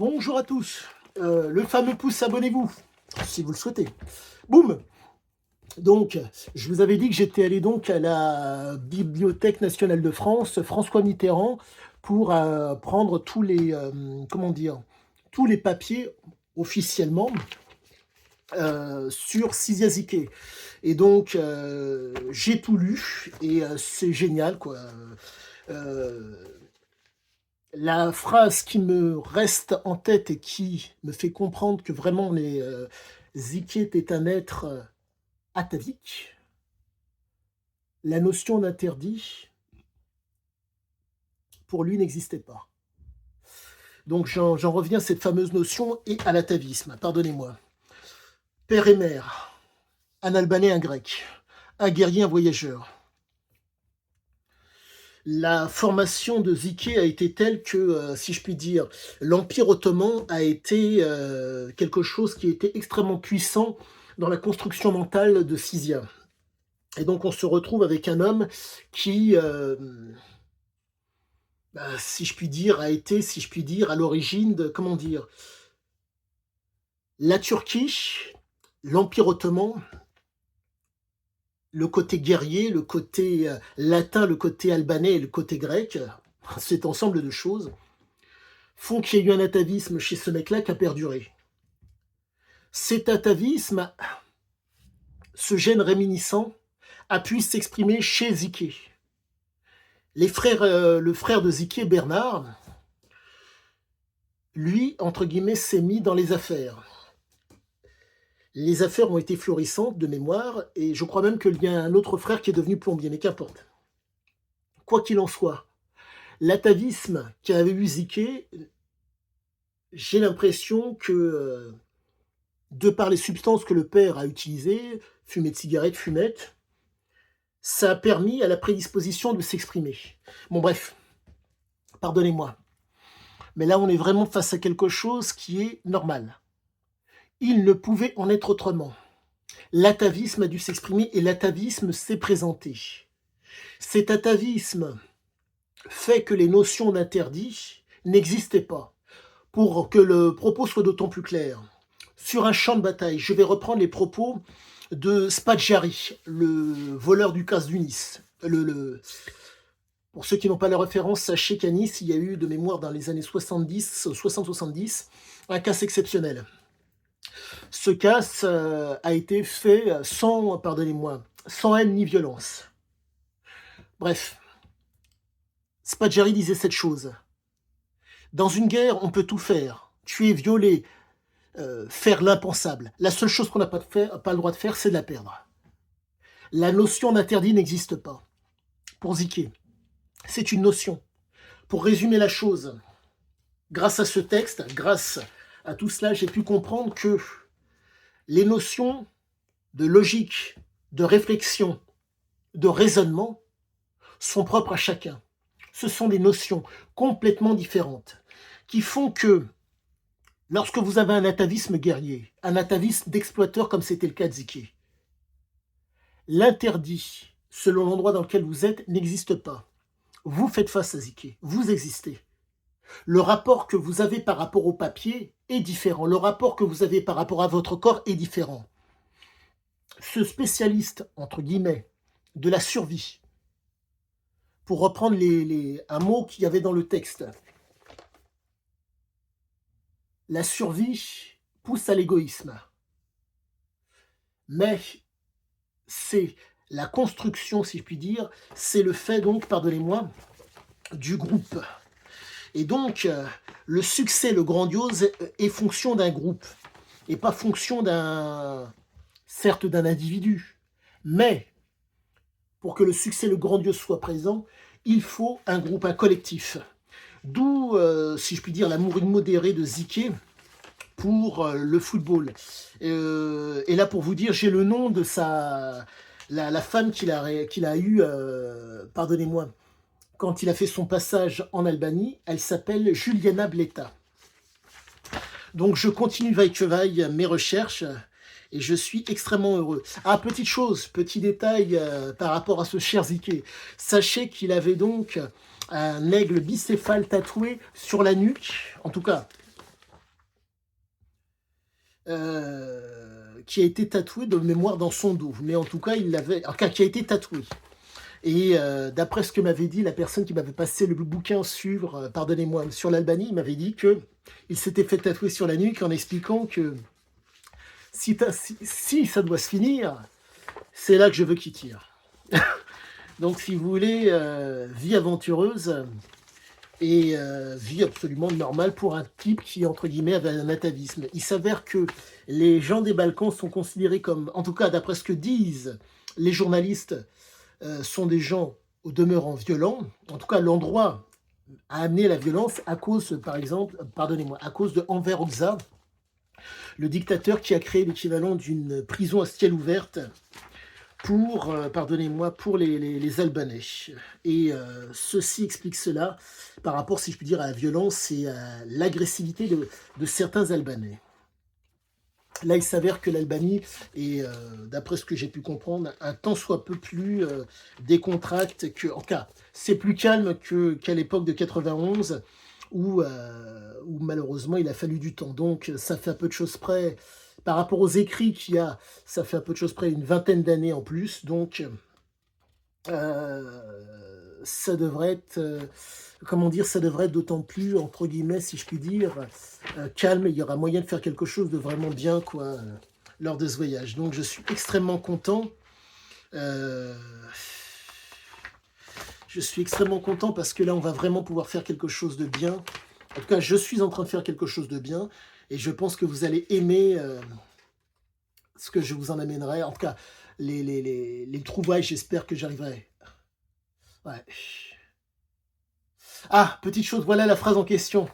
Bonjour à tous. Le fameux pouce, abonnez-vous, si vous le souhaitez. Boum! Donc, je vous avais dit que j'étais allé donc à la Bibliothèque nationale de France, François Mitterrand, pour prendre tous les, comment dire, tous les papiers officiellement sur Cyzia-Ziquet. Et donc, j'ai tout lu et c'est génial, quoi. Euh, La phrase qui me reste en tête et qui me fait comprendre que vraiment Ziquet est un être atavique, la notion d'interdit, pour lui, n'existait pas. Donc j'en reviens à cette fameuse notion et à l'atavisme, pardonnez-moi. Père et mère, un Albanais, un Grec, un guerrier, un voyageur. La formation de Ziquet a été telle que, si je puis dire, l'Empire ottoman a été quelque chose qui était extrêmement puissant dans la construction mentale de Cyzia. Et donc on se retrouve avec un homme qui, si je puis dire, a été, si je puis dire, à l'origine de, comment dire, la Turquie, l'Empire ottoman, le côté guerrier, le côté latin, le côté albanais et le côté grec, cet ensemble de choses, font qu'il y a eu un atavisme chez ce mec-là qui a perduré. Cet atavisme, ce gène réminiscent, a pu s'exprimer chez Ziquet. Le frère de Ziquet, Bernard, lui, entre guillemets, s'est mis dans les affaires. Les affaires ont été florissantes de mémoire, et je crois même qu'il y a un autre frère qui est devenu plombier, mais qu'importe. Quoi qu'il en soit, l'atavisme qu'avait eu Ziquet, j'ai l'impression que, de par les substances que le père a utilisées, fumée de cigarette, fumette, ça a permis à la prédisposition de s'exprimer. Bon bref, pardonnez-moi. Mais là, on est vraiment face à quelque chose qui est normal. Il ne pouvait en être autrement. L'atavisme a dû s'exprimer et l'atavisme s'est présenté. Cet atavisme fait que les notions d'interdit n'existaient pas. Pour que le propos soit d'autant plus clair, sur un champ de bataille, je vais reprendre les propos de Spaggiari, le voleur du casse du Nice. Pour ceux qui n'ont pas la référence, sachez qu'à Nice, il y a eu de mémoire dans les années 70, 60-70, un casse exceptionnel. Ce casse a été fait sans, pardonnez-moi, sans haine ni violence. Bref, Spaggiari disait cette chose. Dans une guerre, on peut tout faire. Tuer, violer, faire l'impensable. La seule chose qu'on n'a pas le droit de faire, c'est de la perdre. La notion d'interdit n'existe pas. Pour Ziquet, c'est une notion. Pour résumer la chose, grâce à ce texte, grâce à tout cela, j'ai pu comprendre que les notions de logique, de réflexion, de raisonnement sont propres à chacun. Ce sont des notions complètement différentes qui font que lorsque vous avez un atavisme guerrier, un atavisme d'exploiteur comme c'était le cas de Ziquet, l'interdit, selon l'endroit dans lequel vous êtes, n'existe pas. Vous faites face à Ziquet, vous existez. Le rapport que vous avez par rapport au papier est différent. Le rapport que vous avez par rapport à votre corps est différent. Ce spécialiste, entre guillemets, de la survie, pour reprendre un mot qu'il y avait dans le texte, la survie pousse à l'égoïsme. Mais c'est la construction, si je puis dire, c'est le fait donc, pardonnez-moi, du groupe. Et donc, le succès, le grandiose, est fonction d'un groupe, et pas fonction certes d'un individu. Mais, pour que le succès, le grandiose soit présent, il faut un groupe, un collectif. D'où, si je puis dire, l'amour immodéré de Ziquet pour le football. Et là, pour vous dire, j'ai le nom de la femme qu'il a eue, pardonnez-moi, quand il a fait son passage en Albanie. Elle s'appelle Juliana Bleta. Donc, je continue vaille que vaille mes recherches et je suis extrêmement heureux. Ah, petite chose, petit détail par rapport à ce cher Ziquet. Sachez qu'il avait donc un aigle bicéphale tatoué sur la nuque, en tout cas, qui a été tatoué de mémoire dans son dos, mais en tout cas, il l'avait enfin, qui a été tatoué et d'après ce que m'avait dit la personne qui m'avait passé le bouquin sur, pardonnez-moi, sur l'Albanie, il m'avait dit qu'il s'était fait tatouer sur la nuque en expliquant que si ça doit se finir, c'est là que je veux qu'il tire. Donc si vous voulez, vie aventureuse et vie absolument normale pour un type qui, entre guillemets, avait un atavisme. Il s'avère que les gens des Balkans sont considérés comme, en tout cas d'après ce que disent les journalistes, sont des gens au demeurant violents. En tout cas, l'endroit a amené la violence à cause, par exemple, pardonnez-moi, à cause de Enver Hoxha, le dictateur qui a créé l'équivalent d'une prison à ciel ouverte pour, pardonnez-moi, pour les Albanais. Et ceci explique cela par rapport, si je puis dire, à la violence et à l'agressivité de certains Albanais. Là, il s'avère que l'Albanie est, d'après ce que j'ai pu comprendre, un tant soit peu plus décontracte que, en tout cas, c'est plus calme qu'à l'époque de 91 où malheureusement il a fallu du temps. Donc ça fait à peu de choses près, par rapport aux écrits qu'il y a, ça fait à peu de choses près une vingtaine d'années en plus. Donc ça devrait être, comment dire, ça devrait être d'autant plus, entre guillemets, si je puis dire, calme. Il y aura moyen de faire quelque chose de vraiment bien, quoi, lors de ce voyage. Donc je suis extrêmement content. Euh, je suis extrêmement content parce que là, on va vraiment pouvoir faire quelque chose de bien. En tout cas, je suis en train de faire quelque chose de bien et je pense que vous allez aimer ce que je vous en amènerai. En tout cas, les trouvailles, j'espère que j'arriverai. Ouais. Ah, petite chose, voilà la phrase en question.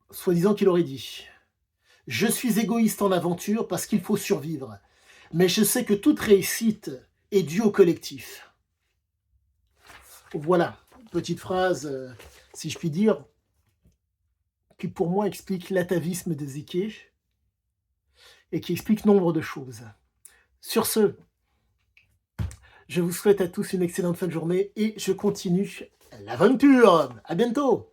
Soi-disant qu'il aurait dit: je suis égoïste en aventure parce qu'il faut survivre, mais je sais que toute réussite est due au collectif. Voilà, petite phrase, si je puis dire, qui pour moi explique l'atavisme de Zeke et qui explique nombre de choses. Sur ce, je vous souhaite à tous une excellente fin de journée et je continue l'aventure. À bientôt.